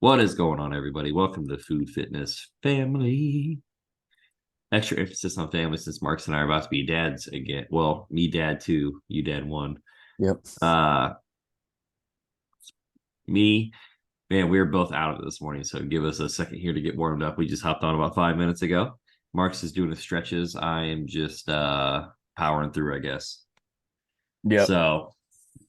What is going on, everybody? Welcome to the Food Fitness Family. Extra emphasis on family since Marks and I are about to be dads again. Well, me dad two, you dad one. Yep. Uh me, man, we were both out of it this morning, so give us a second here to get warmed up. We just hopped on about 5 minutes ago. Marks is doing his stretches. I am just powering through, I guess. Yep. So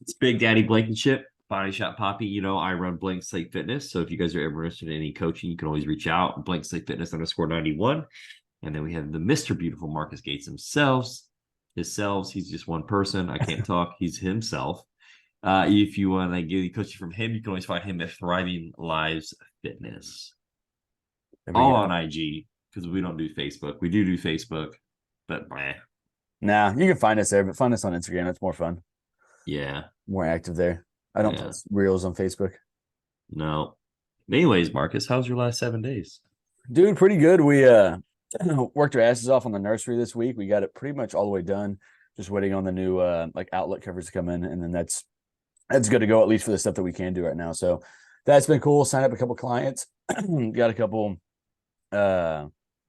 it's Big Daddy Blankenship, Body Shop Poppy. I run Blankslate Fitness. So if you guys are ever interested in any coaching, you can always reach out. Blankslate Fitness _91. And then we have the Mr. Beautiful Marcus Gates himself. He's just one person. I can't talk. He's himself. If you want to get coaching from him, you can always find him at Thriving Lives Fitness. There we All go. on IG because we don't do Facebook. We do Facebook, but Nah, you can find us there, but find us on Instagram. It's more fun, yeah, more active there. I don't post reels on Facebook. no. Anyways, Marcus, how's your last 7 days? Dude, pretty good. We worked our asses off on the nursery this week. We got it pretty much all the way done. Just waiting on the new like outlet covers to come in, and then that's good to go, at least for the stuff that we can do right now. So that's been cool. Signed up a couple clients, got a couple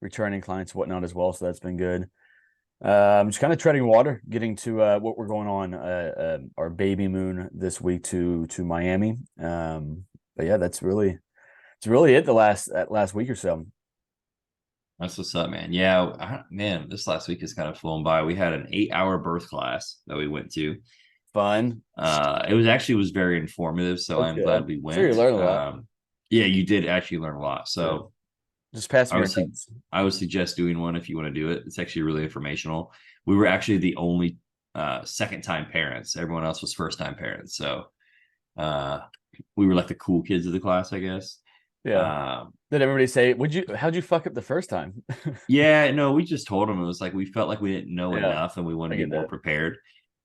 returning clients, whatnot as well. So that's been good. Just kind of treading water, getting to what we're going on our baby moon this week to Miami. But yeah, it's really it the last week or so. That's what's up, man. Yeah, man, this last week has kind of flown by. We had an 8-hour birth class that we went to. Fun. It was very informative, so That's I'm good. glad we Sure, you went. learned a lot. Yeah, you did actually learn a lot. Yeah. So Just pass I me would your su- notes. I would suggest doing one if you want to do it. It's actually really informational. We were actually the only second time parents. Everyone else was first time parents. So uh, we were like the cool kids of the class, I guess. Yeah. Um, Did everybody say, how'd you fuck up the first time? yeah, no, we just told them it was like we felt like we didn't know Yeah, enough and we wanted I to be get more that. prepared.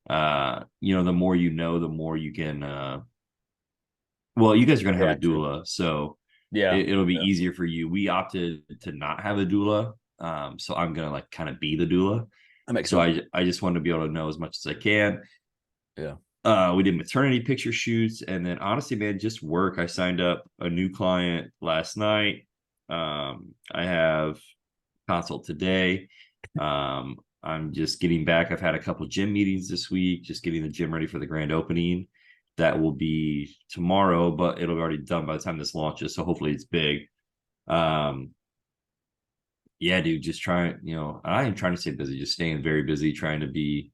The more you know, the more you can well, you guys are gonna have a React to it. doula, so Yeah. it'll be Yeah. easier for you. We opted to not have a doula. So I'm gonna like kind of be the doula. That makes So sense. I just want to be able to know as much as I can. Yeah. We did maternity picture shoots, and then honestly, man, just work. I signed up a new client last night. I have consult today. I'm just getting back. I've had a couple gym meetings this week, just getting the gym ready for the grand opening. That will be tomorrow, but it'll be already done by the time this launches. So hopefully it's big. Um, yeah, dude, just trying, I am trying to stay busy, just staying very busy, trying to be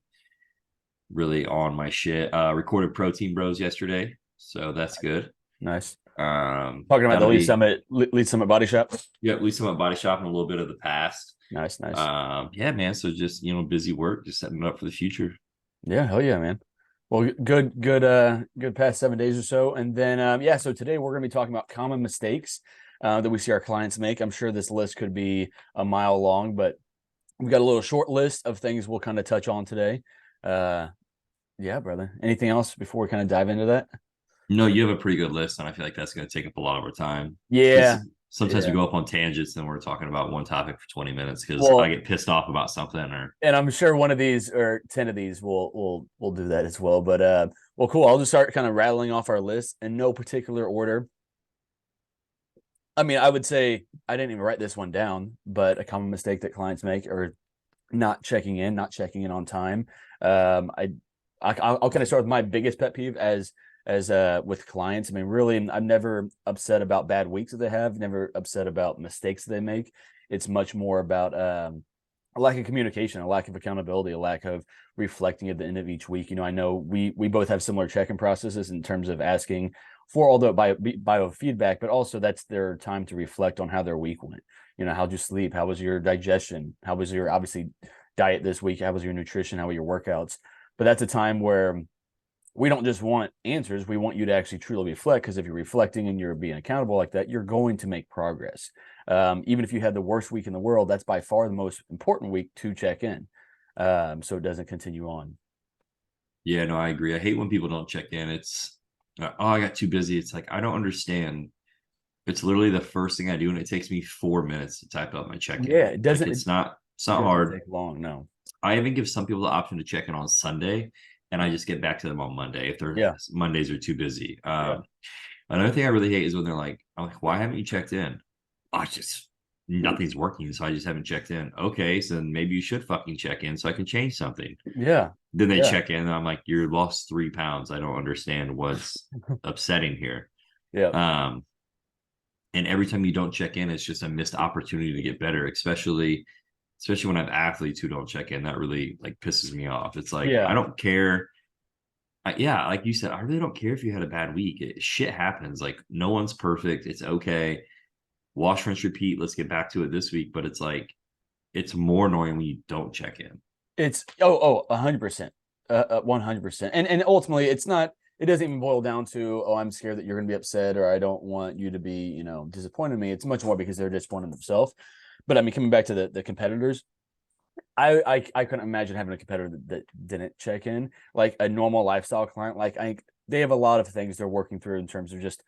really on my shit. Recorded Protein Bros yesterday, so that's good. Nice. Talking about the Gonna be Lead Summit Body Shop. yeah, at least some body shop and a little bit of the past. Nice, nice. Yeah, man. So just busy work, just setting it up for the future. Yeah, hell yeah, man. Well, good past 7 days or so. And then yeah, so today we're gonna be talking about common mistakes that we see our clients make. I'm sure this list could be a mile long, but we've got a little short list of things we'll kind of touch on today. Yeah, brother. Anything else before we kind of dive into that? No, you have a pretty good list, and I feel like that's going to take up a lot of our time Yeah, because sometimes we yeah. go up on tangents and we're talking about one topic for 20 minutes because I Well, get pissed off about something or and I'm sure one of these or 10 of these will do that as well. But well, cool. I'll just start kind of rattling off our list in no particular order. I mean, I would say I didn't even write this one down, but a common mistake that clients make are not checking in on time. I'll kind of start with my biggest pet peeve as with clients. I mean, really, I'm never upset about bad weeks that they have, never upset about mistakes that they make. It's much more about a lack of communication, a lack of accountability, a lack of reflecting at the end of each week. I know we both have similar check-in processes in terms of asking for all the biofeedback, but also that's their time to reflect on how their week went. How'd you sleep? How was your digestion? How was your obviously diet this week? How was your nutrition? How were your workouts? But that's a time where we don't just want answers. We want you to actually truly reflect, because if you're reflecting and you're being accountable like that, you're going to make progress. Even if you had the worst week in the world, that's by far the most important week to check in, so it doesn't continue on. yeah, no, I agree. I hate when people don't check in. It's I got too busy. It's like I don't understand. It's literally the first thing I do, and it takes me 4 minutes to type up my check-in. Yeah, it Like doesn't. it's not It doesn't hard. take long. No. I even give some people the option to check in on Sunday, and I just get back to them on Monday if their Yeah. Mondays are too busy. Yeah. Another thing I really hate is when they're like, I'm like, why haven't you checked in? Oh, it's just nothing's working, so I just haven't checked in. Okay, so then maybe you should fucking check in so I can change something. Yeah. Then they Yeah. check in, and I'm like, you're lost 3 pounds. I don't understand what's upsetting here. Yeah. Um, and every time you don't check in, it's just a missed opportunity to get better, especially when I have athletes who don't check in. That really like pisses me off. It's like I Yeah. don't care. Yeah, like you said, I really don't care if you had a bad week. Shit happens. Like no one's perfect. It's okay. Wash, rinse, repeat. Let's get back to it this week. But it's like it's more annoying when you don't check in. It's 100%. 100%. And ultimately it's not, it doesn't even boil down to, oh, I'm scared that you're gonna be upset or I don't want you to be, disappointed in me. It's much more because they're disappointed in themselves. But I mean, coming back to the competitors, I couldn't imagine having a competitor that didn't check in. Like a normal lifestyle client, like I think they have a lot of things they're working through in terms of just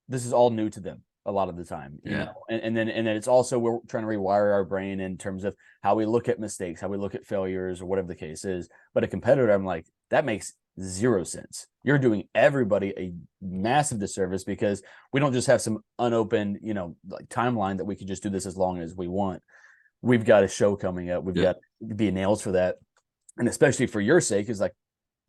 this is all new to them a lot of the time, Yeah. and then it's also we're trying to rewire our brain in terms of how we look at mistakes, how we look at failures, or whatever the case is. But a competitor, I'm like, that makes zero sense. You're doing everybody a massive disservice because we don't just have some unopened, like timeline that we could just do this as long as we want. We've got a show coming up. We've Yeah. got the nails for that, and especially for your sake, is like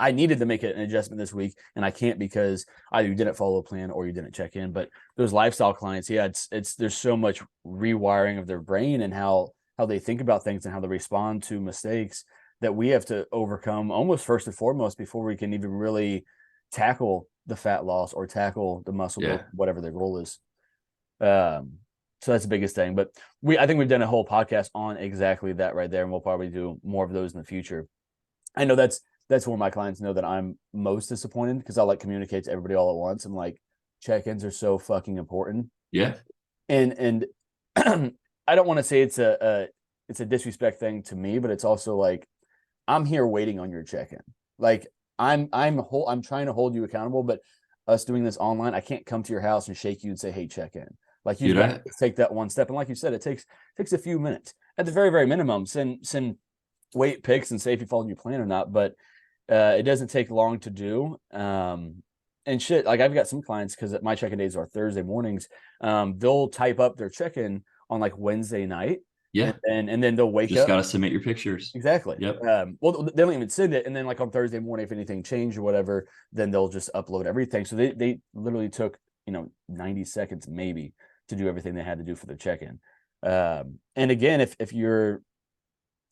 I needed to make an adjustment this week, and I can't because either you didn't follow a plan or you didn't check in. But those lifestyle clients, yeah, it's there's so much rewiring of their brain and how they think about things and how they respond to mistakes that we have to overcome almost first and foremost before we can even really tackle the fat loss or tackle the muscle build, Yeah. whatever their goal is. Um, so that's the biggest thing. But I think we've done a whole podcast on exactly that right there, and we'll probably do more of those in the future. I know that's where my clients know that I'm most disappointed because I like communicate to everybody all at once. I'm like, check-ins are so fucking important. Yeah. And I don't want to say it's a disrespect thing to me, but it's also like I'm here waiting on your check-in. Like I'm trying to hold you accountable, but us doing this online, I can't come to your house and shake you and say, hey, check in. Like you've Dude, got to take that one step. And like you said, it takes a few minutes. At the very, very minimum, send weight picks and say if you followed your plan or not. But it doesn't take long to do. And shit, like I've got some clients because my check-in days are Thursday mornings. They'll type up their check-in on like Wednesday night, yeah. and then they'll wake Just up. got to submit your pictures. Exactly. Yep. Well, they don't even send it, and then like on Thursday morning, if anything changed or whatever, then they'll just upload everything. So they literally took 90 seconds maybe to do everything they had to do for their check-in. And again, if you're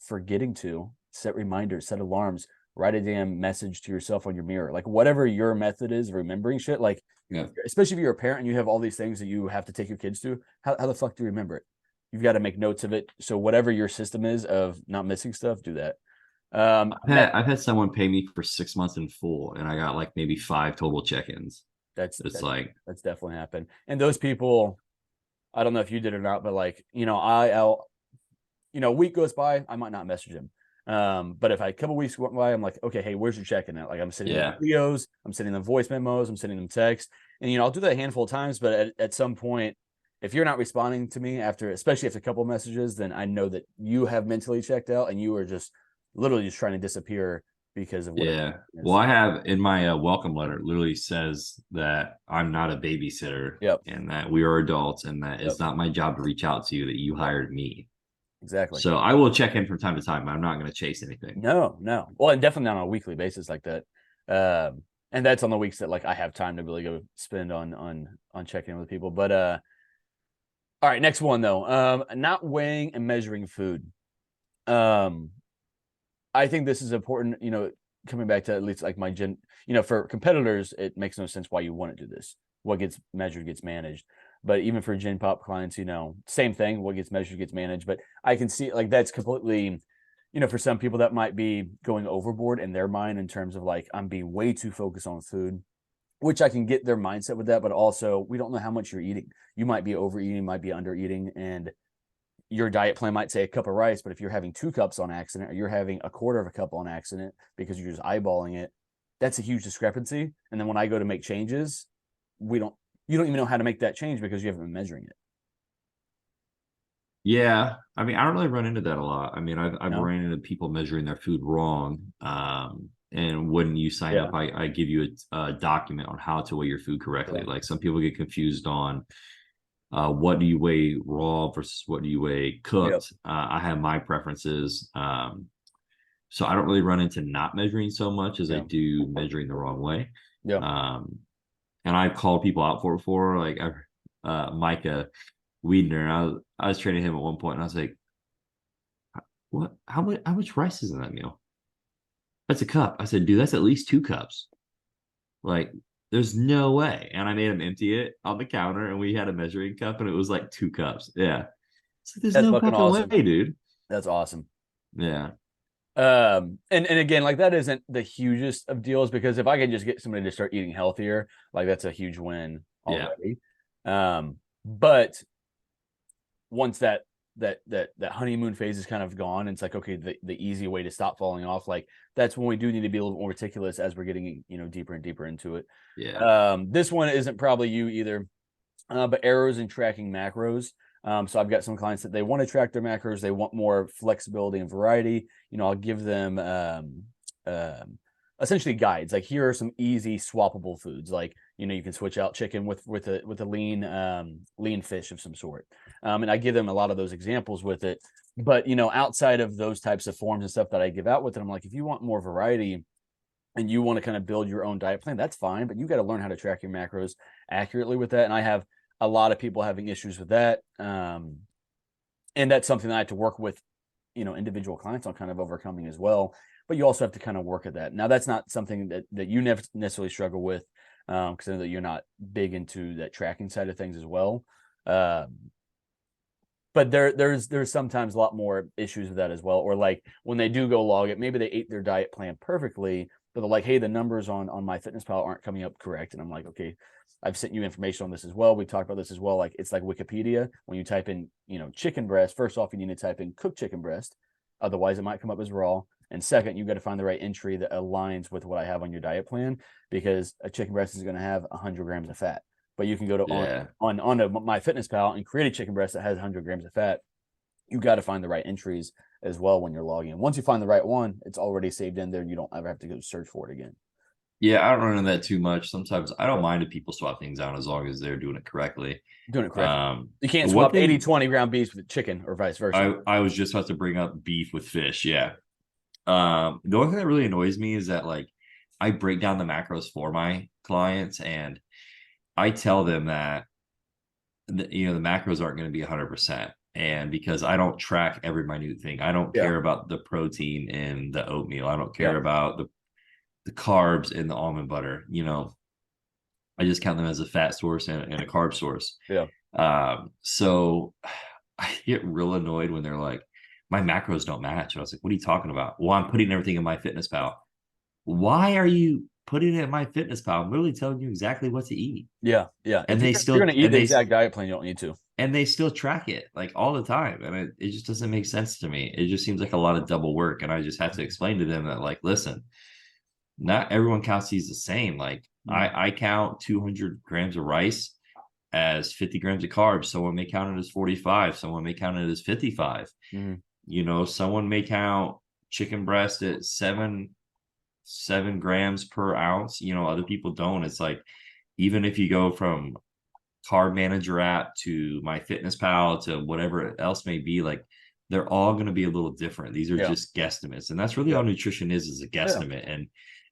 forgetting to set reminders, set alarms, write a damn message to yourself on your mirror, like whatever your method is of remembering shit. Like, Yeah. especially if you're a parent and you have all these things that you have to take your kids to, how the fuck do you remember it? You've got to make notes of it. So whatever your system is of not missing stuff, do that. I've had someone pay me for 6 months in full, and I got like maybe 5 total check-ins. That's It's that's like, that's definitely happened. And those people, I don't know if you did or not, but like I'll a week goes by, I might not message him. But if a couple weeks went by, I'm like, okay, hey, where's your check-in at? Like I'm sending them yeah, videos, I'm sending them voice memos, I'm sending them texts, and I'll do that a handful of times. But at some point, if you're not responding to me especially after a couple of messages, then I know that you have mentally checked out and you are just literally just trying to disappear because of whatever yeah. it Well, is. I have in my welcome letter it literally says that I'm not a babysitter Yep. and that we are adults and that Yep. it's not my job to reach out to you, that you Yep. hired me. Exactly. So I will check in from time to time, but I'm not going to chase anything. No, no. Well, and definitely not on a weekly basis like that. And that's on the weeks that like I have time to really go spend on checking in with people. But all right, next one though. Not weighing and measuring food. Um, I think this is important, coming back to at least like my for competitors, it makes no sense why you want to do this. What gets measured gets managed. But even for Gen Pop clients, same thing. What gets measured gets managed. But I can see like that's completely, for some people that might be going overboard in their mind in terms of like I'm being way too focused on food, which I can get their mindset with that. But also, we don't know how much you're eating. You might be overeating, might be under eating, and your diet plan might say a cup of rice, but if you're having 2 cups on accident or you're having a quarter of a cup on accident because you're just eyeballing it, that's a huge discrepancy. And then when I go to make changes, we don't you don't even know how to make that change because you haven't been measuring it. Yeah, I mean, I don't really run into that a lot. I mean, I've No? ran into people measuring their food wrong. And when you sign Yeah. up, I give you a document on how to weigh your food correctly. Yeah. Like some people get confused on what do you weigh raw versus what do you weigh Yep. cooked. I have my preferences. So I don't really run into not measuring so much as I Yeah. do measuring the wrong way. Yeah. Um, and I've called people out for it before, like Micah Wiedner. I was training him at one point, and I was like, "What? How much rice is in that meal? That's a cup." I said, "Dude, that's at least 2 cups." Like, there's no way. And I made him empty it on the counter, and we had a measuring cup, and it was like 2 cups. Yeah, it's like there's That's no fucking fucking way, awesome. dude. That's awesome. Yeah, And again, like that isn't the hugest of deals because if I can just get somebody to start eating healthier, like that's a huge win yeah, already. But once that honeymoon phase is kind of gone, and it's like, okay, the easy way to stop falling off, like that's when we do need to be a little bit more meticulous as we're getting, deeper and deeper into it. yeah, This one isn't probably you either, but arrows and tracking macros. So I've got some clients that they want to track their macros. They want more flexibility and variety. I'll give them um, essentially guides. Like here are some easy swappable foods. Like you can switch out chicken with a lean fish of some sort. And I give them a lot of those examples with it. But outside of those types of forms and stuff that I give out with it, I'm like, if you want more variety and you want to kind of build your own diet plan, that's fine. But you got to learn how to track your macros accurately with that. And I have a lot of people having issues with that. And that's something that I have to work with, individual clients on kind of overcoming as well. But you also have to kind of work at that. Now, that's not something that you never necessarily struggle with because I know that you're not big into that tracking side of things as well. But there's sometimes a lot more issues with that as well. Or like when they do go log it, maybe they ate their diet plan perfectly, but they're like, hey, the numbers on MyFitnessPal aren't coming up correct. And I'm like, okay, I've sent you information on this as well. We talked about this as well. Like it's like Wikipedia. When you type in, chicken breast, first off, you need to type in cooked chicken breast. Otherwise, it might come up as raw. And second, you got to find the right entry that aligns with what I have on your diet plan because a chicken breast is going to have 100 grams of fat. But you can go to yeah. on MyFitnessPal and create a chicken breast that has 100 grams of fat. You got to find the right entries as well when you're logging. Once you find the right one, it's already saved in there, and you don't ever have to go search for it again. Yeah, I don't run into that too much. Sometimes I don't mind if people swap things out as long as they're doing it correctly. Doing it correctly. You can't One swap 80 thing 20 ground beef with chicken or vice versa. I was just about to bring up beef with fish. Yeah. The only thing that really annoys me is that like I break down the macros for my clients and I tell them that the macros aren't going to be 100%. And because I don't track every minute thing, I don't Yeah. care about the protein in the oatmeal. I don't Yeah. care about the carbs in the almond butter. I just count them as a fat source and a carb source. Yeah. So I get real annoyed when they're like, my macros don't match. And I was like, what are you talking about? Well, I'm putting everything in MyFitnessPal. Why are you putting it in MyFitnessPal? I'm literally telling you exactly what to eat. Yeah. Yeah. And If you're gonna eat the exact diet plan, you don't need to. and they still track it like all the time. And it just doesn't make sense to me. It just seems like a lot of double work. And I just have to explain to them that, like, listen, not everyone counts these the same. Like I count 200 grams of rice as 50 grams of carbs. Someone may count it as 45. Someone may count it as 55. Someone may count chicken breast at seven grams per ounce. Other people don't. It's like, even if you go from Carb Manager app to MyFitnessPal to whatever else may be, like they're all going to be a little different. These are Yeah. just guesstimates, and that's really Yeah. all nutrition is a Yeah. guesstimate. And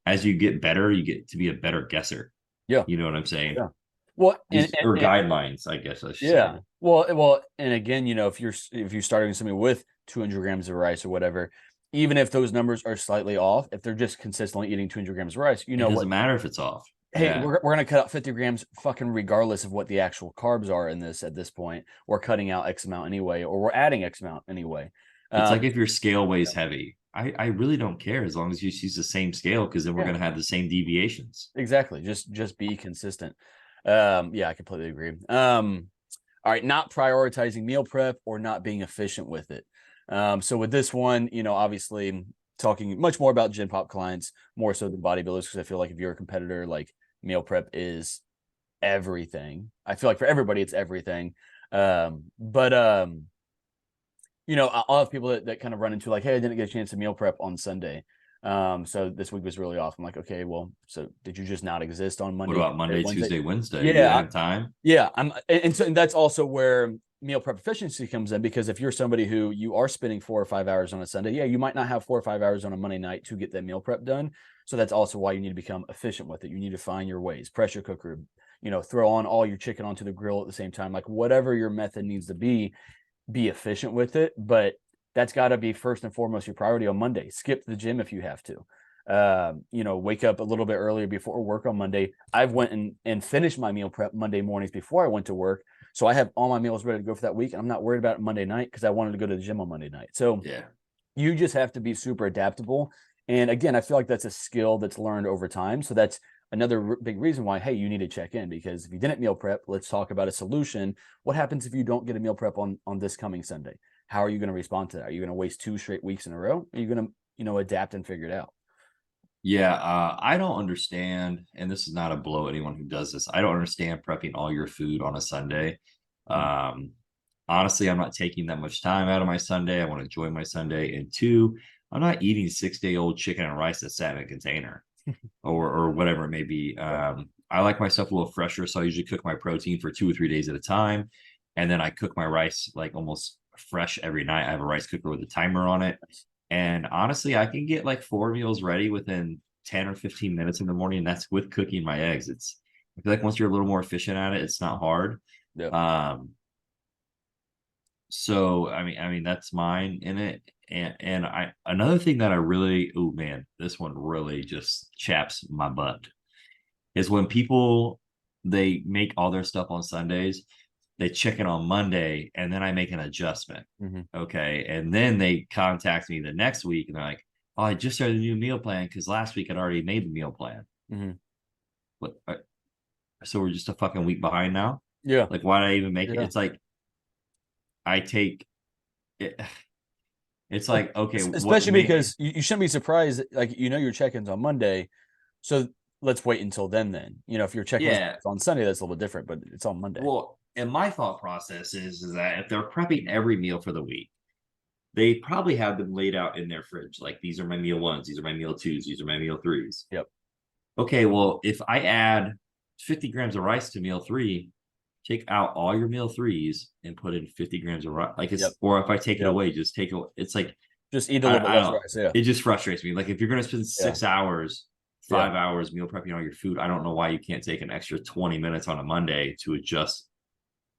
as you get better, you get to be a better guesser. Yeah. You know what I'm saying? Yeah. Well, Or guidelines, I guess I should yeah. say. Well, and again, if you're starting something with 200 grams of rice or whatever, even if those numbers are slightly off, if they're just consistently eating 200 grams of rice, It what? doesn't matter if it's off. Hey, Yeah. we're gonna cut out 50 grams fucking regardless of what the actual carbs are in this at this point. We're cutting out X amount anyway, or we're adding X amount anyway. It's like if your scale weighs heavy. I really don't care as long as you use the same scale, because then we're Yeah. going to have the same deviations. Exactly. Just be consistent. Yeah, I completely agree. All right, not prioritizing meal prep or not being efficient with it. So with this one, obviously talking much more about Gen Pop clients, more so than bodybuilders, because I feel like if you're a competitor, like meal prep is everything. I feel like for everybody, it's everything. But I'll have people that kind of run into like, hey, I didn't get a chance to meal prep on Sunday. So this week was really off. I'm like, okay, well, so did you just not exist on What Monday, about Monday, Wednesday? Tuesday, Wednesday? You Yeah, have time? yeah. And that's also where meal prep efficiency comes in, because if you're somebody who you are spending 4 or 5 hours on a Sunday, yeah, you might not have 4 or 5 hours on a Monday night to get that meal prep done. So that's also why you need to become efficient with it. You need to find your ways, pressure cooker, throw on all your chicken onto the grill at the same time, like whatever your method needs to be efficient with it. But that's got to be first and foremost your priority on Monday. Skip the gym if you have to. Wake up a little bit earlier before work on Monday. I've went and finished my meal prep Monday mornings before I went to work. So I have all my meals ready to go for that week. And I'm not worried about it Monday night because I wanted to go to the gym on Monday night. So Yeah. you just have to be super adaptable. And again, I feel like that's a skill that's learned over time. So that's another big reason why, hey, you need to check in, because if you didn't meal prep, let's talk about a solution. What happens if you don't get a meal prep on this coming Sunday? How are you going to respond to that? Are you going to waste 2 straight weeks in a row? Are you going to, adapt and figure it out? Yeah, I don't understand, and this is not a blow at anyone who does this. I don't understand prepping all your food on a Sunday. Mhm. Um, Honestly, I'm not taking that much time out of my Sunday. I want to enjoy my Sunday. And two, I'm not eating 6 day old chicken and rice that's sat in a container or whatever it may be. Yeah. I like my stuff a little fresher, so I usually cook my protein for 2 or 3 days at a time, and then I cook my rice like almost fresh every night. I have a rice cooker with a timer on it, and honestly, I can get like 4 meals ready within 10 or 15 minutes in the morning. And that's with cooking my eggs. I feel like once you're a little more efficient at it, it's not hard. Yeah. Um, so I mean that's mine in it. And I another thing that I really, oh man, this one really just chaps my butt is when people they make all their stuff on Sundays, they check it on Monday, and then I make an adjustment. Mm-hmm. Okay. And then they contact me the next week and they're like, oh, I just started a new meal plan because last week I'd already made the meal plan. Mm-hmm. But so we're just a fucking week behind now. Yeah. Like, why did I even make it? Yeah. It's like I take it. It's like, okay, what Especially make because you shouldn't be surprised, like, your check-ins on Monday. So let's wait until then. If your check-ins yeah. on Sunday, that's a little bit different, but it's on Monday. Well, and my thought process is that if they're prepping every meal for the week, they probably have them laid out in their fridge. Like, these are my meal ones, these are my meal twos, these are my meal threes. Yep. Okay, well, if I add 50 grams of rice to meal three, take out all your meal threes and put in 50 grams of rice. Like, Yep. it's, or if I take it Yep. away, just take it. It's like, Just eat a little bit I less don't, rice. Yeah. it just frustrates me. Like, if you're going to spend Yeah. 6 hours, Yeah. 5 hours meal prepping all your food, I don't know why you can't take an extra 20 minutes on a Monday to adjust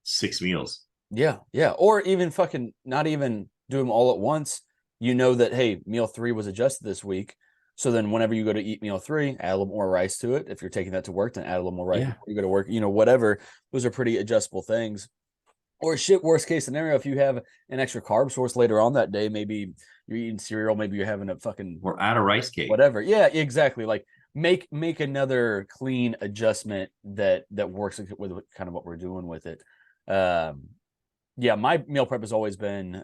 6 meals. Yeah. Yeah. Or even fucking not even do them all at once. You know that, hey, meal 3 was adjusted this week. So then whenever you go to eat meal 3, add a little more rice to it. If you're taking that to work, then add a little more rice Yeah. before you go to work, whatever. Those are pretty adjustable things. Or shit, worst case scenario, if you have an extra carb source later on that day, maybe you're eating cereal, maybe you're having a fucking Or add a rice cake. whatever. Yeah, exactly. Like make another clean adjustment that works with kind of what we're doing with it. Yeah, my meal prep has always been,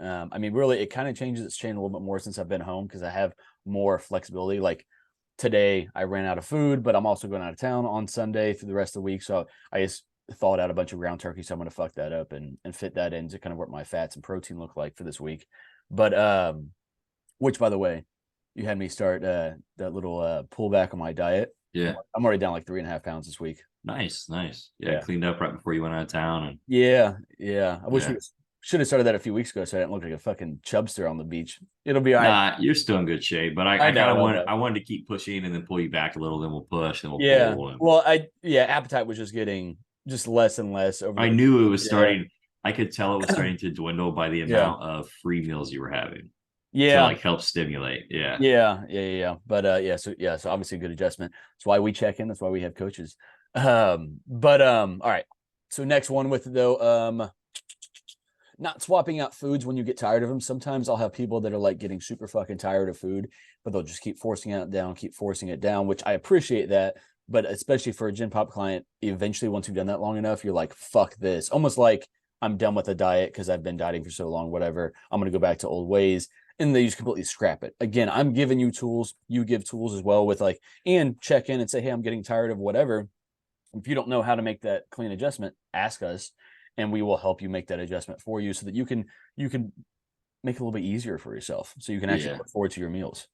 really it kind of changes its chain a little bit more since I've been home, because I have more flexibility. Like today I ran out of food, but I'm also going out of town on Sunday through the rest of the week. So I just thawed out a bunch of ground turkey. So I'm going to fuck that up and fit that into kind of what my fats and protein look like for this week. But, which by the way, you had me start that little pullback on my diet. Yeah. I'm already down like 3.5 pounds this week. Nice. Yeah. Yeah. Cleaned up right before you went out of town. And Yeah. I wish yeah. we should have started that a few weeks ago, so I didn't look like a fucking chubster on the beach. It'll be all right. Nah, you're still in good shape, but I kind of wanted to keep pushing and then pull you back a little, then we'll push and we'll Yeah. pull. And Well, appetite was just getting just less and less over I the knew it was yeah. starting. I could tell it was starting to dwindle by the Yeah. amount of free meals you were having to Yeah. like help stimulate. Yeah. Yeah. But so obviously a good adjustment. That's why we check in. That's why we have coaches. All right. So next one with though, not swapping out foods when you get tired of them. Sometimes I'll have people that are like getting super fucking tired of food, but they'll just keep forcing it down, which I appreciate that. But especially for a Gen Pop client, eventually once you've done that long enough, you're like, fuck this. Almost like I'm done with the diet because I've been dieting for so long, whatever. I'm going to go back to old ways. And they just completely scrap it. Again, I'm giving you tools. You give tools as well with like, and check in and say, hey, I'm getting tired of whatever. If you don't know how to make that clean adjustment, ask us and we will help you make that adjustment for you so that you can make it a little bit easier for yourself. So you can actually look forward to your meals.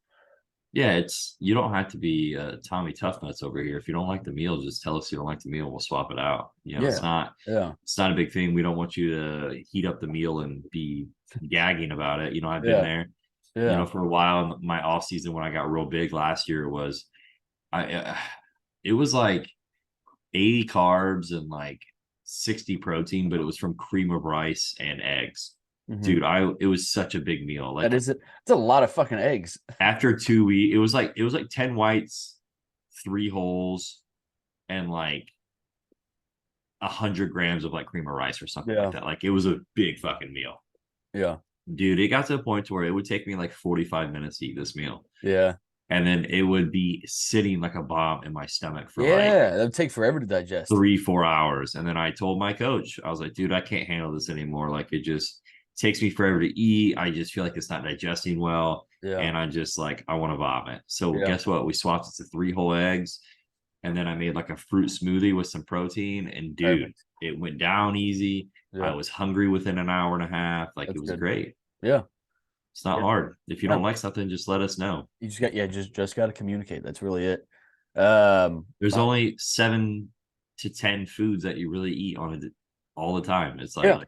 Yeah, it's you don't have to be Tommy Tough Nuts over here. If you don't like the meal, just tell us you don't like the meal. We'll swap it out. You know, Yeah. Yeah. it's not a big thing. We don't want you to heat up the meal and be gagging about it. You know, I've been Yeah. there. You know, Yeah. for a while, my off season when I got real big last year was I. It was like 80 carbs and like 60 protein, but it was from cream of rice and eggs. Hmm. Dude, it was such a big meal. That Like is it. It's a lot of fucking eggs. after 2 weeks, it was like 10 whites, three holes, and like 100 grams of like cream of rice or something like Yeah. that. Like it was a big fucking meal. Yeah. Dude, it got to a point to where it would take me like 45 minutes to eat this meal. Yeah. And then it would be sitting like a bomb in my stomach for like Yeah. That would take forever to digest. 3 4 hours. And then I told my coach, I was like, dude, I can't handle this anymore. Like it just takes me forever to eat. I just feel like it's not digesting well. Yeah. And I just like I want to vomit. So Yeah. guess what? We swapped it to three whole eggs. And then I made like a fruit smoothie with some protein. And dude, Perfect. it went down easy. I Yeah. was hungry within an hour and a half. Like it That's was good. great. Yeah. It's not Yeah. hard. If you don't No, like something, just let us know. you just got, yeah, just got to communicate. That's really it. There's All right. only 7 to 10 foods that you really eat on it all the time. It's Yeah. like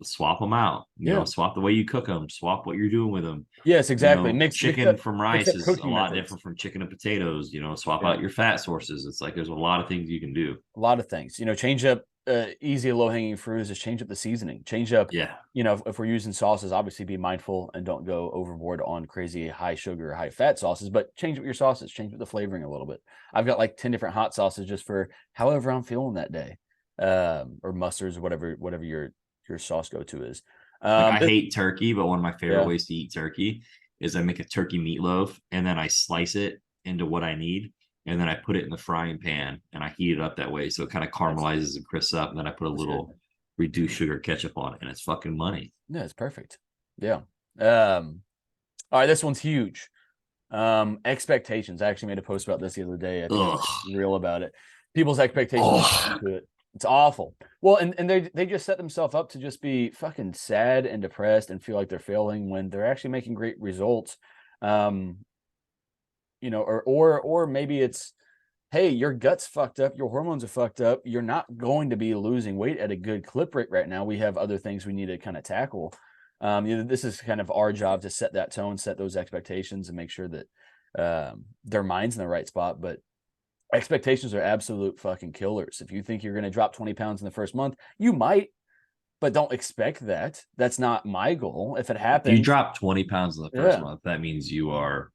swap them out. You know, Yeah. swap the way you cook them, swap what you're doing with them. Yes, You exactly. know, Mix chicken up from mix rice up is a cooking lot methods. different from chicken and potatoes. You know, swap Yeah. out your fat sources. It's like there's a lot of things you can do. A lot of things. Change up easy low hanging fruits. Just change up the seasoning. Change up. Yeah. If we're using sauces, obviously be mindful and don't go overboard on crazy high sugar, high fat sauces. But change up your sauces. Change up the flavoring a little bit. I've got like 10 different hot sauces just for however I'm feeling that day, or mustards or whatever your sauce go to is. Like I This, hate turkey, but one of my favorite yeah, ways to eat turkey is I make a turkey meatloaf and then I slice it into what I need. And then I put it in the frying pan and I heat it up that way. So it kind of that's caramelizes and crisps up. And then I put a that's good. little reduced sugar ketchup on it. And it's fucking money. Yeah, it's perfect. Yeah. All right, this one's huge. Expectations. I actually made a post about this the other day. I think I was Ugh. real about it. People's expectations when it comes Oh. to it. It's awful. Well, and they just set themselves up to just be fucking sad and depressed and feel like they're failing when they're actually making great results. Um, or maybe it's, hey, your gut's fucked up, your hormones are fucked up. You're not going to be losing weight at a good clip rate right now. We have other things we need to kind of tackle. This is kind of our job to set that tone, set those expectations, and make sure that their mind's in the right spot. But expectations are absolute fucking killers. If you think you're going to drop 20 pounds in the first month, you might, but don't expect that. That's not my goal. If it If you happens, drop 20 pounds in the first yeah, month, that means you are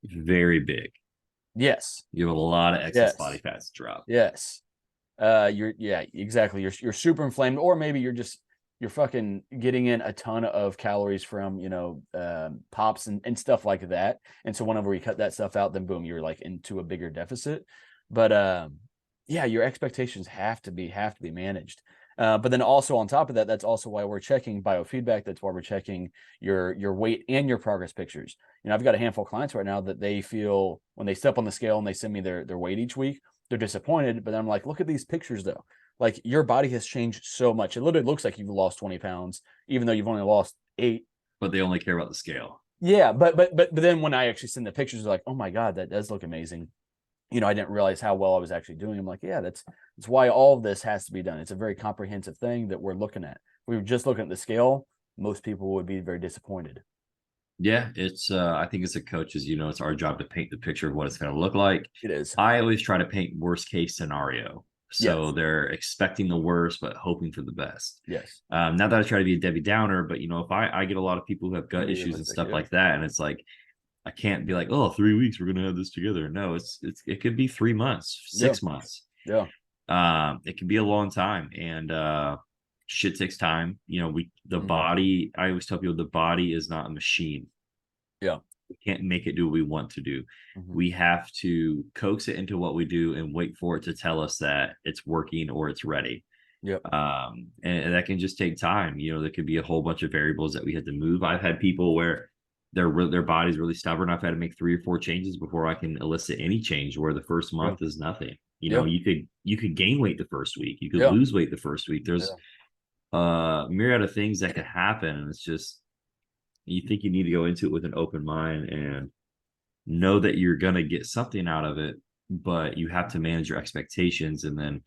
very big. yes, You have a lot of excess body yes, fat to drop. yes. You're yeah, exactly. You're super inflamed, or maybe you're fucking getting in a ton of calories from pops and stuff like that. And so whenever we cut that stuff out, then boom, you're like into a bigger deficit. But yeah, your expectations have to be managed. But then also on top of that, that's also why we're checking biofeedback. That's why we're checking your weight and your progress pictures. I've got a handful of clients right now that they feel when they step on the scale and they send me their weight each week, they're disappointed. But I'm like, look at these pictures though. Like your body has changed so much. It literally looks like you've lost 20 pounds, even though you've only lost 8. But they only care about the scale. Yeah, but then when I actually send the pictures, they're like, oh my God, that does look amazing. I didn't realize how well I was actually doing. I'm like, yeah, that's why all of this has to be done. It's a very comprehensive thing that we're looking at. If we were just looking at the scale, most people would be very disappointed. Yeah, it's I think as a coach is, it's our job to paint the picture of what it's going to look like. It is. I always try to paint worst case scenario. So Yes. they're expecting the worst, but hoping for the best. Yes. Not that I try to be a Debbie Downer, but if I get a lot of people who have gut Be issues and realistic. stuff Yeah. like that, and it's like I can't be like, oh, 3 weeks we're gonna have this together. No, it could be 3 months, Yeah. 6 months. Yeah. It can be a long time, and shit takes time. The Mhm. body. I always tell people the body is not a machine. Yeah. We can't make it do what we want to do. Mhm. We have to coax it into what we do and wait for it to tell us that it's working or it's ready. Yep. And that can just take time. There could be a whole bunch of variables that we had to move. I've had people where their body's really stubborn. I've had to make 3 or 4 changes before I can elicit any change. Where the first Yeah. month is nothing. Yeah. You could gain weight the first week. You could Yeah. lose weight the first week. There's Yeah. a myriad of things that could happen, and it's just you think you need to go into it with an open mind and know that you're going to get something out of it, but you have to manage your expectations. And then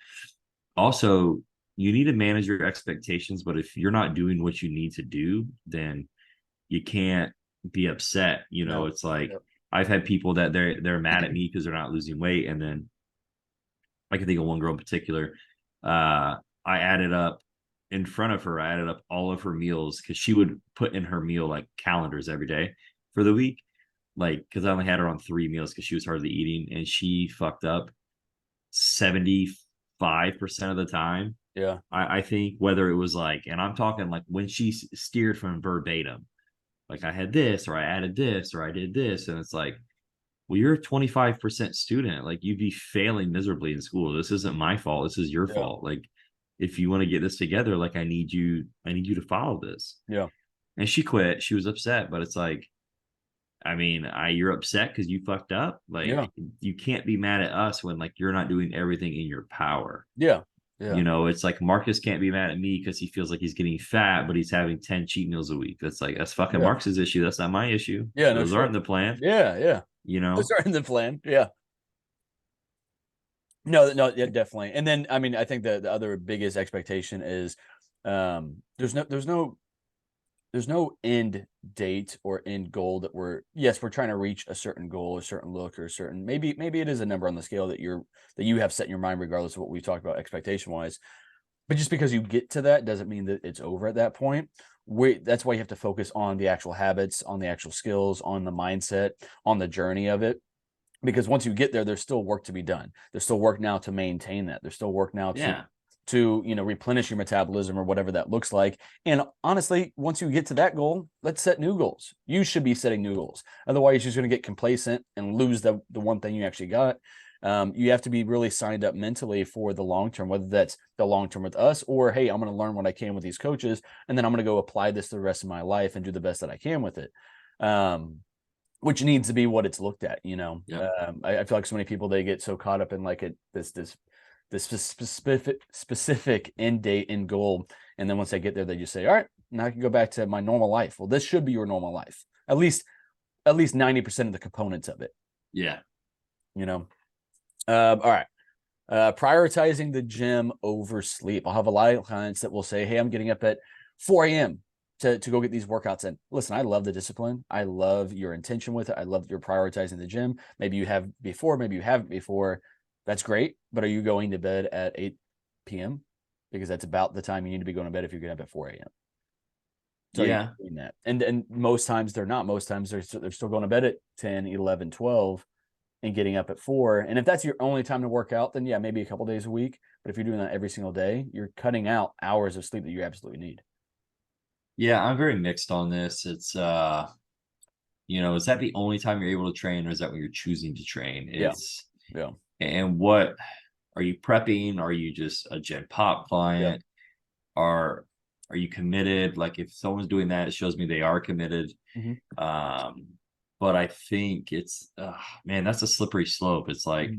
also, you need to manage your expectations. But if you're not doing what you need to do, then you can't be upset. No. It's like Yep. I've had people that they're mad at me because they're not losing weight. And then I can think of one girl in particular. I added up in front of her, I added up all of her meals because she would put in her meal like calendars every day for the week. Like, because I only had her on 3 meals because she was hardly eating, and she fucked up 75% of the time. Yeah. I think whether it was like, and I'm talking like when she steered from verbatim, like I had this, or I added this, or I did this, and it's like, well, you're a 25% student. Like you'd be failing miserably in school. This isn't my fault. This is your Yeah. fault. Like if you want to get this together, like I need you to follow this. Yeah. And she quit. She was upset, but it's like, I mean, you're upset because you fucked up. Like Yeah. you can't be mad at us when like you're not doing everything in your power. Yeah. Yeah. It's like Marcus can't be mad at me because he feels like he's getting fat, but he's having 10 cheat meals a week. That's fucking Yeah. Marcus's issue. That's not my issue. Yeah. No Those shit. aren't the plan, Yeah. Yeah. you Those know? are in the plan. Yeah. No, no, yeah, definitely. And then, I mean, I think the other biggest expectation is, there's no end date or end goal that we're trying to reach a certain goal, a certain look, or a certain, maybe it is a number on the scale that you have set in your mind, regardless of what we talked about expectation wise. But just because you get to that doesn't mean that it's over at that point. That's why you have to focus on the actual habits, on the actual skills, on the mindset, on the journey of it. Because once you get there, there's still work to be done. There's still work now to maintain that. There's still work now Yeah. to replenish your metabolism or whatever that looks like. And honestly, once you get to that goal, let's set new goals. You should be setting new goals. Otherwise, you're just going to get complacent and lose the one thing you actually got. You have to be really signed up mentally for the long term, whether that's the long term with us or, hey, I'm going to learn what I can with these coaches, and then I'm going to go apply this to the rest of my life and do the best that I can with it. Which needs to be what it's looked at, Yeah. I feel like so many people, they get so caught up in like this specific end date and goal, and then once they get there, they just say, all right, now I can go back to my normal life. Well, this should be your normal life, at least 90% of the components of it. Yeah. All right. Prioritizing the gym over sleep. I'll have a lot of clients that will say, hey, I'm getting up at 4 a.m. To go get these workouts in. Listen, I love the discipline. I love your intention with it. I love that you're prioritizing the gym. Maybe you have before, maybe you haven't before. That's great. But are you going to bed at 8 p.m.? Because that's about the time you need to be going to bed if you're getting up at 4 a.m. So Yeah. doing that. And most times they're not. Most times they're still going to bed at 10, 11, 12 and getting up at 4. And if that's your only time to work out, then yeah, maybe a couple days a week. But if you're doing that every single day, you're cutting out hours of sleep that you absolutely need. Yeah, I'm very mixed on this. It's is that the only time you're able to train, or is that when you're choosing to train? Yeah. It's Yeah. And what are you prepping? Are you just a Gen Pop Yeah. client? Are you committed? Like if someone's doing that, it shows me they are committed. Mm-hmm. But I think it's man, that's a slippery slope. It's like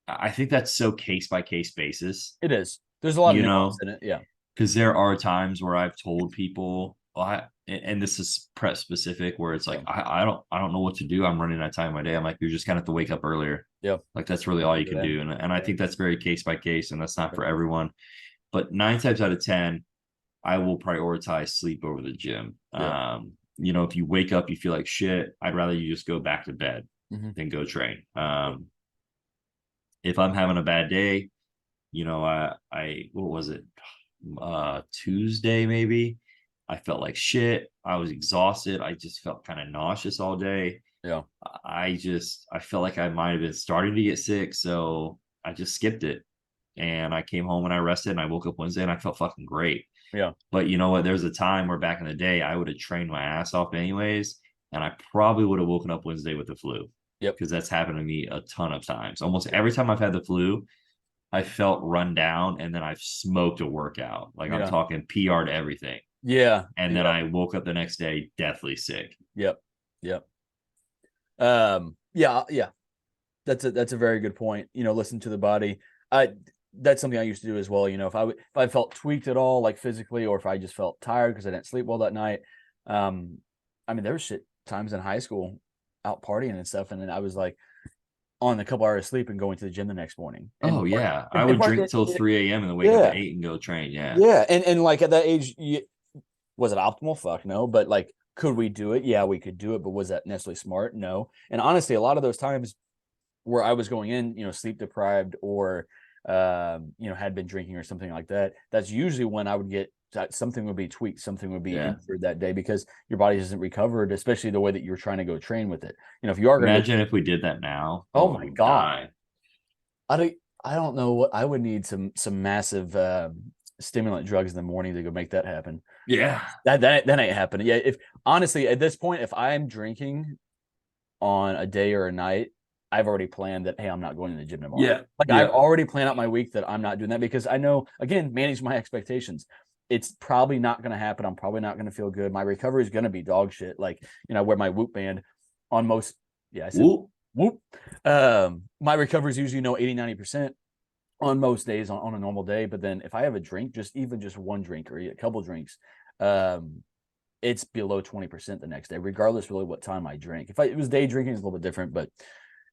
I think that's so case by case basis, It is. There's a lot of nuance in it. Yeah. because there are times where I've told people, and this is prep specific, where it's like Yeah. I don't know what to do. I'm running out of time in my day. I'm like, you're just gonna have to wake up earlier. Yeah. Like that's really all you can do. And I think that's very case by case, and that's not for everyone. But 9 times out of 10, I will prioritize sleep over the gym. Yeah. If you wake up, you feel like shit, I'd rather you just go back to bed Mm-hmm. than go train. If I'm having a bad day, I what was it? Tuesday maybe. I felt like shit. I was exhausted. I just felt kind of nauseous all day. Yeah. I felt like I might have been starting to get sick, so I just skipped it. And I came home and I rested, and I woke up Wednesday and I felt fucking great. Yeah. But you know what? There's a time where back in the day I would have trained my ass off anyways, and I probably would have woken up Wednesday with the flu. Yep. Because that's happened to me a ton of times. Almost every time I've had the flu, I felt run down, and then I've smoked a workout. Like I'm talking PR'd everything. Yeah. And then I woke up the next day deathly sick. Yep. Yep. Yeah. Yeah. That's a very good point. Listen to the body. That's something I used to do as well. If I felt tweaked at all, like physically, or if I just felt tired because I didn't sleep well that night. I mean, there was times in high school out partying and stuff, and then I was like on a couple hours of sleep and going to the gym the next morning. Oh And yeah, I and would part drink till 3 a.m. and then wake up at yeah, 8 and go train. Yeah, yeah, and like at that age, was it optimal? Fuck no. But like, could we do it? Yeah, we could do it. But was that necessarily smart? No. And honestly, a lot of those times where I was going in, sleep deprived or had been drinking or something like that, that's usually when I would get something would be tweaked, something would be yeah. injured that day because your body isn't recovered, especially the way that you're trying to go train with it. If you are going to go, Imagine if we did that now. oh Oh, my we'd God, die. I don't know what I would need some massive stimulant drugs in the morning to go make that happen. Yeah, That ain't happening. Yeah, if honestly at this point, if I'm drinking on a day or a night, I've already planned that, hey, I'm not going to the gym tomorrow. yeah, Like I've yeah. already planned out my week that I'm not doing that because I know, again, manage my expectations. It's probably not going to happen. I'm probably not going to feel good. My recovery is going to be dog shit. Like, I wear my Whoop band on most, yeah, I said Whoop. Whoop. My recovery is usually 80, 90% on most days on a normal day. But then if I have a drink, even just one drink or a couple drinks, it's below 20% the next day, regardless really what time I drink. If it was day drinking, it's a little bit different, but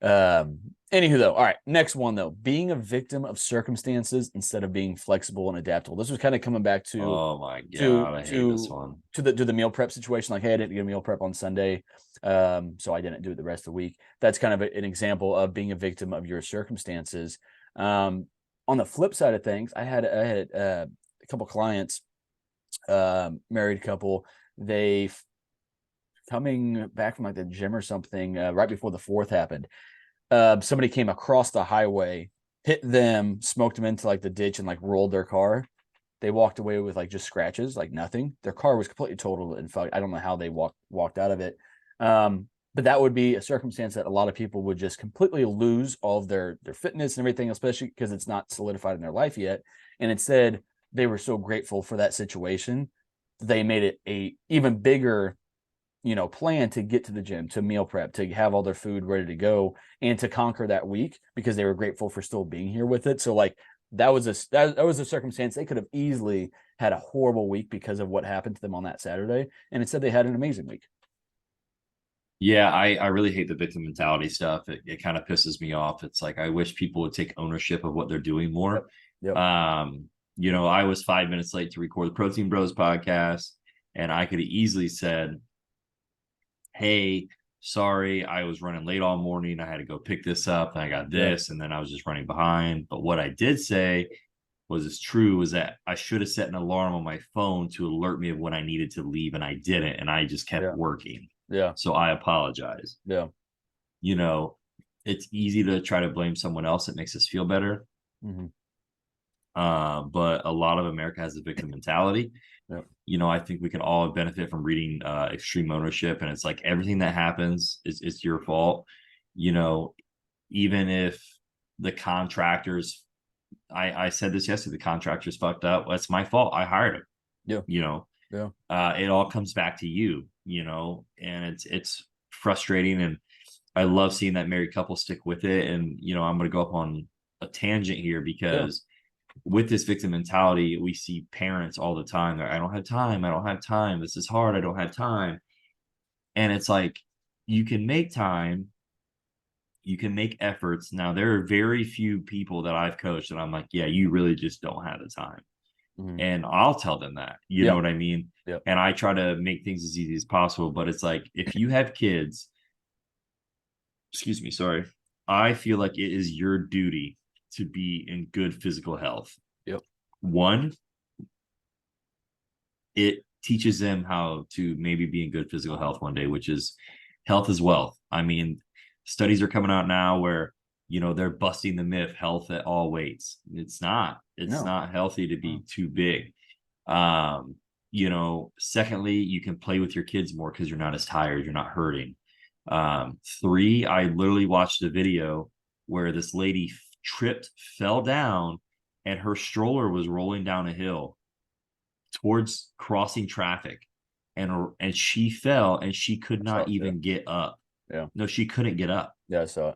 anywho though, all right, next one though, being a victim of circumstances instead of being flexible and adaptable. This was kind of coming back to Oh my to God, I hate this to one. the meal prep situation. Like, hey, I didn't get a meal prep on Sunday, so I didn't do it the rest of the week. That's kind of an example of being a victim of your circumstances. On the flip side of things, I had a couple clients, married couple. They coming back from like the gym or something right before the 4th happened. Somebody came across the highway, hit them, smoked them into like the ditch, and like rolled their car. They walked away with like just scratches, like nothing. Their car was completely totaled and fucked. I don't know how they walked out of it. But that would be a circumstance that a lot of people would just completely lose all of their fitness and everything, especially because it's not solidified in their life yet. And instead, they were so grateful for that situation. They made it a even bigger plan to get to the gym, to meal prep, to have all their food ready to go, and to conquer that week because they were grateful for still being here with it. So like that was a circumstance they could have easily had a horrible week because of what happened to them on that Saturday, and instead they had an amazing week. Yeah, I really hate the victim mentality stuff. It kind of pisses me off. It's like I wish people would take ownership of what they're doing more. Yep. Yep. I was 5 minutes late to record the Protein Bros podcast, and I could have easily said, hey, sorry, I was running late all morning. I had to go pick this up and I got this, and then I was just running behind. But what I did say was true was that I should have set an alarm on my phone to alert me of when I needed to leave, and I didn't, and I just kept working. Yeah. So I apologize. Yeah. It's easy to try to blame someone else. It makes us feel better. Mm-hmm. But a lot of America has a victim mentality. Yep. I think we can all benefit from reading Extreme Ownership, and it's like everything that happens is your fault. Even if the contractors, I said this yesterday, the contractors fucked up. Well, it's my fault. I hired him. Yeah. It all comes back to you. And it's frustrating, and I love seeing that married couple stick with it. And I'm going to go up on a tangent here because. With this victim mentality, we see parents all the time. They're, I don't have time. I don't have time. This is hard. I don't have time. And it's like, you can make time. You can make efforts. Now, there are very few people that I've coached and I'm like, yeah, you really just don't have the time. Mm-hmm. And I'll tell them that, you know what I mean? Yep. And I try to make things as easy as possible. But it's like, if you have kids, excuse me, sorry, I feel like it is your duty to be in good physical health. Yep. One, it teaches them how to maybe be in good physical health one day, which is health is wealth. I mean, studies are coming out now where they're busting the myth health at all weights. It's not healthy to be too big. Secondly, you can play with your kids more because you're not as tired, you're not hurting. 3, I literally watched a video where this lady tripped, fell down, and her stroller was rolling down a hill towards crossing traffic, and she fell and she could not even get up. No, she couldn't get up. I saw it.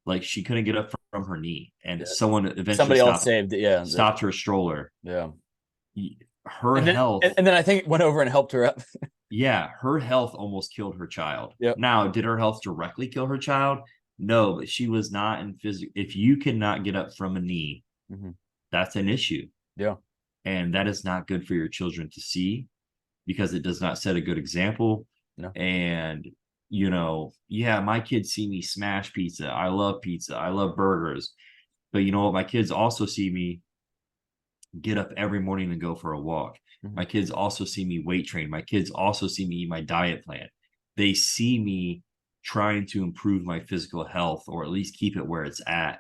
Like, she couldn't get up from her knee, and someone eventually somebody else saved it. stopped her stroller. her And then health, and then I think it went over and helped her up. yeah, her health almost killed her child. Yep. Now, did her health directly kill her child? No, but she was not in physical. If you cannot get up from a knee, Mm-hmm. that's an issue. Yeah. And that is not good for your children to see because it does not set a good example. No. And, yeah, my kids see me smash pizza. I love pizza. I love burgers. But you know what? My kids also see me get up every morning and go for a walk. Mm-hmm. My kids also see me weight train. My kids also see me eat my diet plan. They see me trying to improve my physical health or at least keep it where it's at.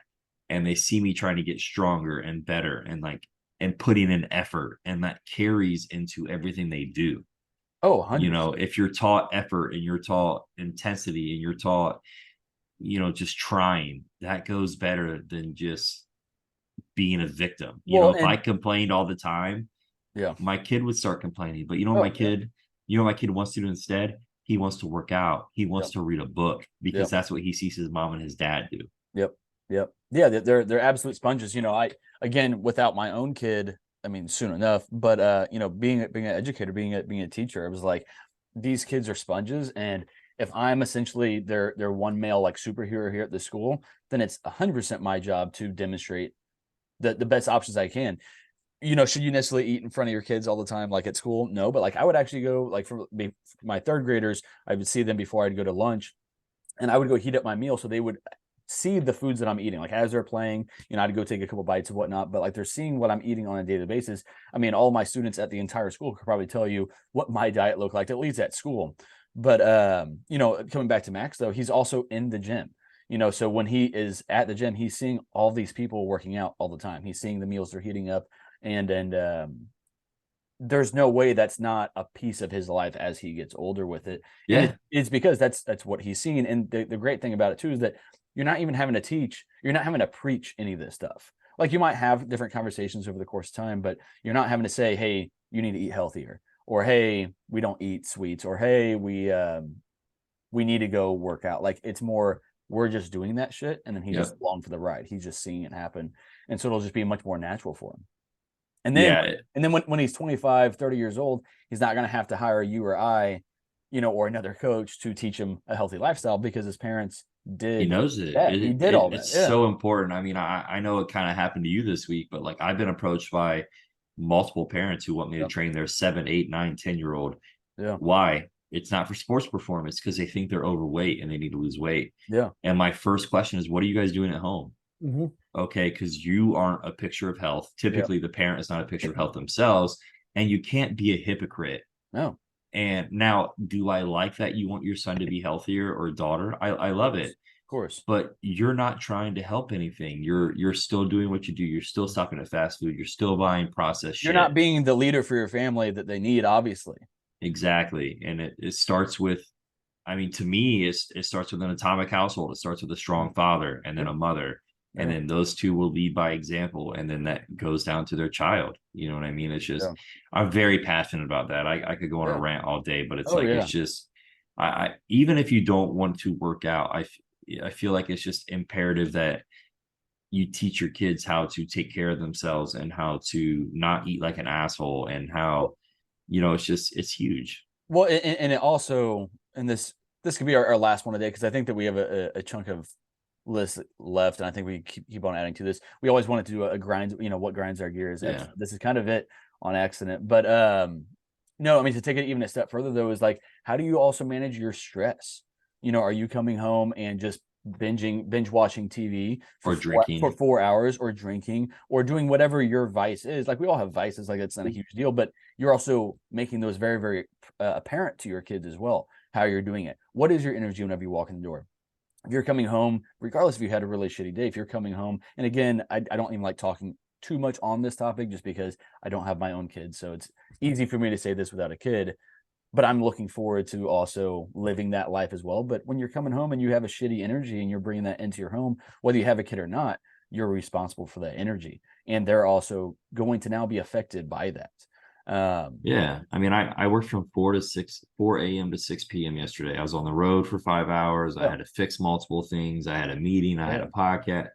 And they see me trying to get stronger and better and putting in effort. And that carries into everything they do. Oh, 100%. If you're taught effort and you're taught intensity and you're taught, just trying, that goes better than just being a victim. Well, If I and complained all the time, yeah. my kid would start complaining. But Oh, yeah. my kid wants to do instead? He wants to work out. He wants Yep. to read a book because Yep. that's what he sees his mom and his dad do. Yep. Yep. Yeah, they're absolute sponges. I again without my own kid, I mean soon enough, but being an educator, being a teacher, I was like, these kids are sponges, and if I'm essentially their one male like superhero here at the school, then it's 100% my job to demonstrate the best options I can. Should you necessarily eat in front of your kids all the time, like at school? No, but like I would actually go like for my third graders, I would see them before I'd go to lunch, and I would go heat up my meal so they would see the foods that I'm eating. Like as they're playing, I'd go take a couple bites and whatnot, but like they're seeing what I'm eating on a daily basis. I mean, all my students at the entire school could probably tell you what my diet looked like, at least at school. But coming back to Max though, he's also in the gym. So when he is at the gym, he's seeing all these people working out all the time. He's seeing the meals they're heating up, and there's no way that's not a piece of his life as he gets older with it. And Yeah. it's because that's what he's seen. And the great thing about it too is that you're not even having to teach, you're not having to preach any of this stuff. Like you might have different conversations over the course of time, but you're not having to say, hey, you need to eat healthier, or hey, we don't eat sweets, or hey, we need to go work out. Like it's more, we're just doing that shit, and then he's Yep. just along for the ride. He's just seeing it happen. And so it'll just be much more natural for him. And then Yeah. when he's 25, 30 years old, he's not going to have to hire you or I, or another coach to teach him a healthy lifestyle because his parents He did knows it. that. He did all that. It's Yeah. so important. I mean, I know it kind of happened to you this week, but like I've been approached by multiple parents who want me to Yep. train their 7, 8, 9, 10-year-old. Yeah. Why? It's not for sports performance because they think they're overweight and they need to lose weight. Yeah. And my first question is, what are you guys doing at home? Mm-hmm. Okay, because you aren't a picture of health. Typically, the parent is not a picture of health themselves, and you can't be a hypocrite. No. And now, do I like that you want your son to be healthier or daughter? I love it, Of course. but you're not trying to help anything. You're still doing what you do. You're still stopping at fast food. You're still buying processed You're shit. not being the leader for your family that they need, obviously. Exactly, and it starts with. I mean, to me, it starts with an atomic household. It starts with a strong father and then a mother. And Yeah. then those two will lead by example. And then that goes down to their child. You know what I mean? It's just, Yeah. I'm very passionate about that. I could go on Yeah. a rant all day, but it's Oh, like, yeah. it's just, I even if you don't want to work out, I feel like it's just imperative that you teach your kids how to take care of themselves and how to not eat like an asshole and how, it's huge. Well, and it also, and this could be our last one today because I think that we have a chunk of list left, and I think we keep on adding to this. We always wanted to do a grind, what grinds our gears. Yeah. This is kind of it on accident, but no, I mean to take it even a step further though is like, how do you also manage your stress? Are you coming home and just binge watching TV Or drinking. for 4 hours, or drinking, or doing whatever your vice is? Like we all have vices, like it's not a huge deal, but you're also making those very, very apparent to your kids as well, how you're doing it. What is your energy whenever you walk in the door? If you're coming home, regardless if you had a really shitty day, if you're coming home, and again, I don't even like talking too much on this topic just because I don't have my own kids. So it's easy for me to say this without a kid, but I'm looking forward to also living that life as well. But when you're coming home and you have a shitty energy and you're bringing that into your home, whether you have a kid or not, you're responsible for that energy. And they're also going to now be affected by that. Yeah. I mean, I worked from 4 a.m. to 6 p.m. yesterday. I was on the road for 5 hours. I had to fix multiple things. I had a meeting. I had a podcast.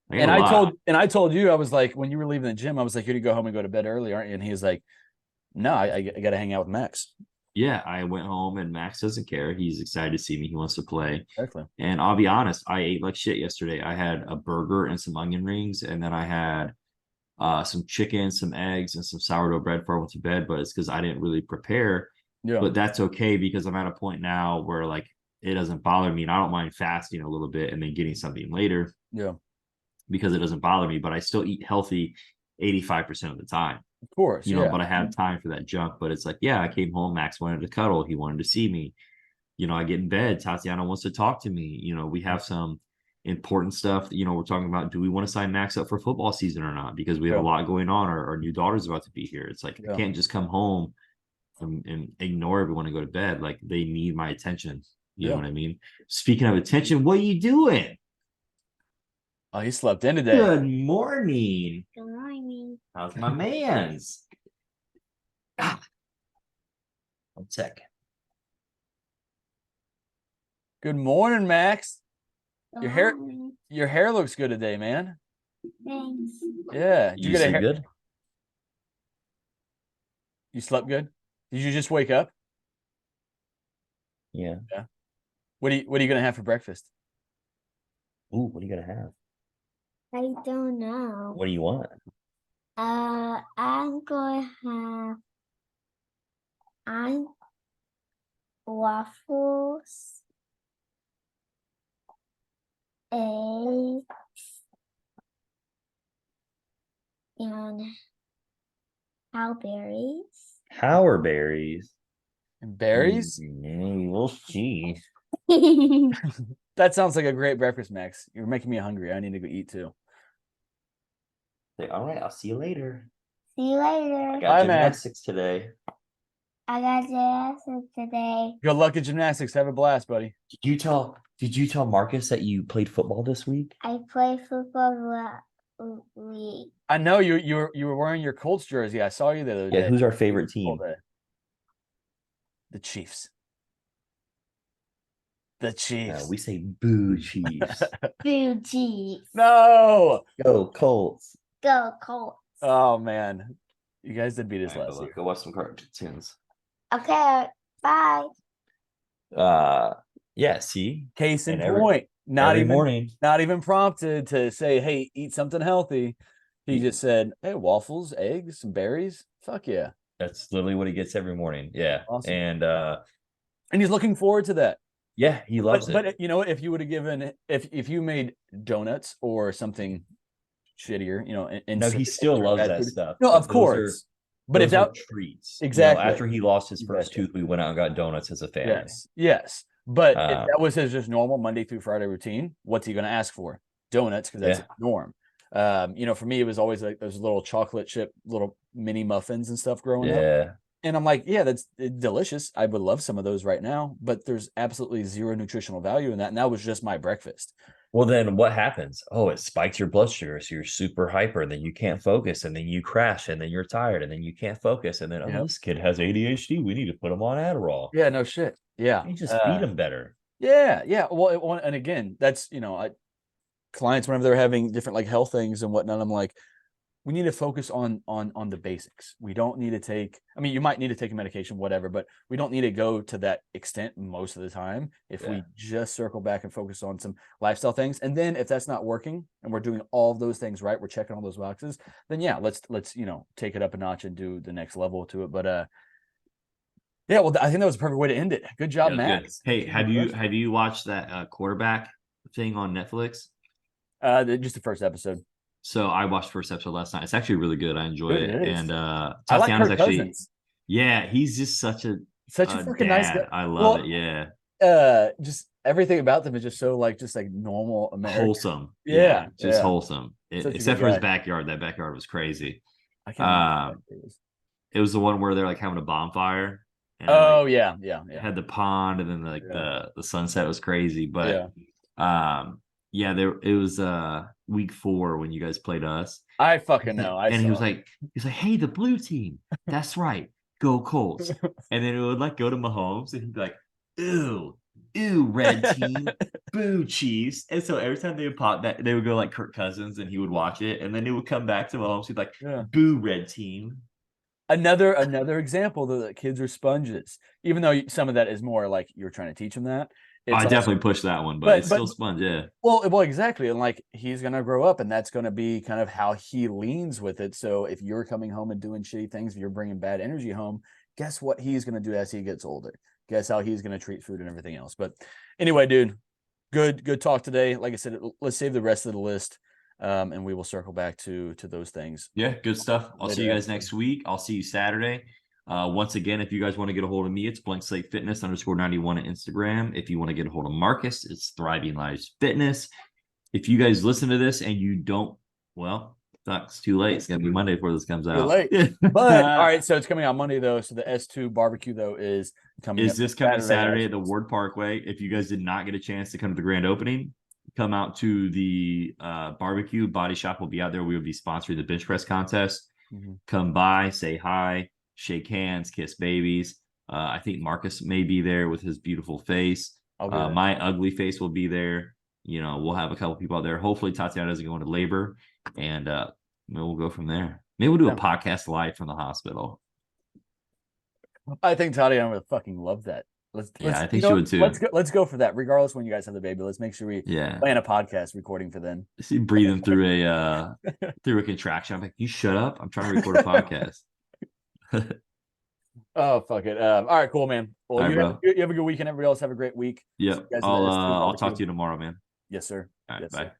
I told you, I was like, when you were leaving the gym, I was like, you're to go home and go to bed early, aren't you? And he was like, No, I got to hang out with Max. Yeah, I went home and Max doesn't care. He's excited to see me. He wants to play. Exactly. And I'll be honest, I ate like shit yesterday. I had a burger and some onion rings, and then I had some chicken, some eggs, and some sourdough bread before I went to bed. But it's because I didn't really prepare. Yeah. But that's okay because I'm at a point now where like it doesn't bother me, and I don't mind fasting a little bit and then getting something later Yeah. because it doesn't bother me. But I still eat healthy 85% of the time. Of course. You know, Yeah. but I have time for that junk. But it's like, yeah, I came home, Max wanted to cuddle, he wanted to see me. You know, I get in bed, Tatiana wants to talk to me. You know, we have some important stuff. You know, we're talking about, do we want to sign Max up for football season or not? Because we have Yeah. a lot going on. Our new daughter's about to be here. It's like, I Yeah. can't just come home and ignore everyone and go to bed. Like, they need my attention. You know Yeah. what I mean? Speaking of attention, what are you doing? Oh, he slept in today. Good morning. Good morning. How's my man's? One second. Good morning, Max. Good Your hair- morning. Your hair looks good today, man. Thanks. Yeah. Did You get a sleep hair- good? You slept good? Did you just wake up? Yeah. What are you gonna have for breakfast? Ooh, what are you gonna have? I don't know. What do you want? I'm going to have waffles, eggs, and cowberries. Sourberries. And berries? We'll see. That sounds like a great breakfast, Max. You're making me hungry. I need to go eat too. Say, all right, I'll see you later. See you later. I got Bye, Max. gymnastics today. I got glasses today. Good luck at gymnastics. Have a blast, buddy. Did you tell Marcus that you played football this week? I play football week. I know you were wearing your Colts jersey. I saw you the other Yeah, day. who's our favorite team? The Chiefs. The Chiefs. We say boo Chiefs. Boo Chiefs. No. Go Colts. Go Colts. Oh man, you guys did beat us All right, last year. go watch some cartoons. Okay, bye. Yeah, see? Case in And point, not every even morning. not even prompted to say, "Hey, eat something healthy." He just said, "Hey, waffles, eggs, some berries." Fuck yeah! That's literally what he gets every morning. Yeah. Awesome. And he's looking forward to that. yeah, he loves it. But you know, if you would have given, if you made donuts or something shittier, you know, and No, he still loves that stuff. No, but of course. But if those are that treats, exactly. You know, after he lost his first Exactly. tooth, we went out and got donuts as a family. Yes. But if that was his just normal Monday through Friday routine, what's he going to ask for? Donuts, because that's his norm. You know, for me, it was always like those little chocolate chip, little mini muffins and stuff growing up. And I'm like, yeah, that's delicious. I would love some of those right now, but there's absolutely zero nutritional value in that. And that was just my breakfast. Well, then what happens? Oh, it spikes your blood sugar. So you're super hyper. And then you can't focus. And then you crash. And then you're tired. And then you can't focus. And then, oh, this kid has ADHD. We need to put him on Adderall. Yeah, no shit. Yeah. You just feed him better. Yeah. Well, and again, that's, you know, clients, whenever they're having different like health things and whatnot, I'm like, we need to focus on the basics. We don't need to take, I mean, you might need to take a medication, whatever, but we don't need to go to that extent most of the time. If we just circle back and focus on some lifestyle things. And then if that's not working and we're doing all of those things right, we're checking all those boxes, then yeah, let's, you know, take it up a notch and do the next level to it. But yeah, well, I think that was a perfect way to end it. Good job, Max. Good. Hey, have you watched that quarterback thing on Netflix? Just the first episode. So I watched first episode last night. It's actually really good. I enjoy it. And I like Tatiana's Kirk actually Cousins. Yeah, he's just such a fucking dad. nice guy. I love it. Yeah. Just everything about them is just so like normal American. Wholesome. Yeah. Wholesome. Except for his backyard. That backyard was crazy. I can't it was the one where they're like having a bonfire. And yeah. It had the pond and then like the sunset was crazy. But it was week 4 when you guys played us. I fucking know. He was like, hey, the blue team. That's right. Go Colts. And then it would like go to Mahomes and he'd be like, ew, red team, boo Chiefs. And so every time they would pop that, they would go like Kirk Cousins and he would watch it. And then it would come back to Mahomes. He'd be like, boo red team. Another example though, that kids are sponges, even though some of that is more like you're trying to teach them that. I It's definitely also, push that one, but but it's still sponge. Yeah. well, exactly, and like he's gonna grow up, and that's gonna be kind of how he leans with it. So if you're coming home and doing shitty things, if you're bringing bad energy home, guess what he's gonna do as he gets older? Guess how he's gonna treat food and everything else. But anyway, dude, good talk today. Like I said, let's save the rest of the list, and we will circle back to those things. Yeah, good stuff. I'll see you Later guys episode. next week. I'll see you Saturday. Once again, if you guys want to get a hold of me, it's Blankslate Fitness _91 on Instagram. If you want to get a hold of Marcus, it's Thriving Lives Fitness. If you guys listen to this and you don't, well, it's too late. It's gonna be Monday before this comes Too out. late. But all right, so it's coming out Monday though. So the S2 barbecue though is coming. Is up this coming Saturday at the afterwards. Ward Parkway? If you guys did not get a chance to come to the grand opening, come out to the barbecue. Body Shop will be out there. We will be sponsoring the bench press contest. Mhm. Come by, say hi, shake hands, kiss babies. I think Marcus may be there with his beautiful face. I'll be there. My ugly face will be there. You know, we'll have a couple people out there. Hopefully Tatiana doesn't go into labor, and maybe we'll go from there. Maybe we'll do a podcast live from the hospital. I think Tatiana would fucking love that. I think she would too. Let's go for that. Regardless, when you guys have the baby, let's make sure we Yeah. plan a podcast recording for then. See breathing through a contraction. I'm like, you shut up. I'm trying to record a podcast. Oh, fuck it. All right, cool, man. Well, All right, you have a good weekend. Everybody else have a great week. Yep. See you guys at the S2 I'll talk barbecue. to you tomorrow, man. Yes, sir. All right, Yes, bye. sir.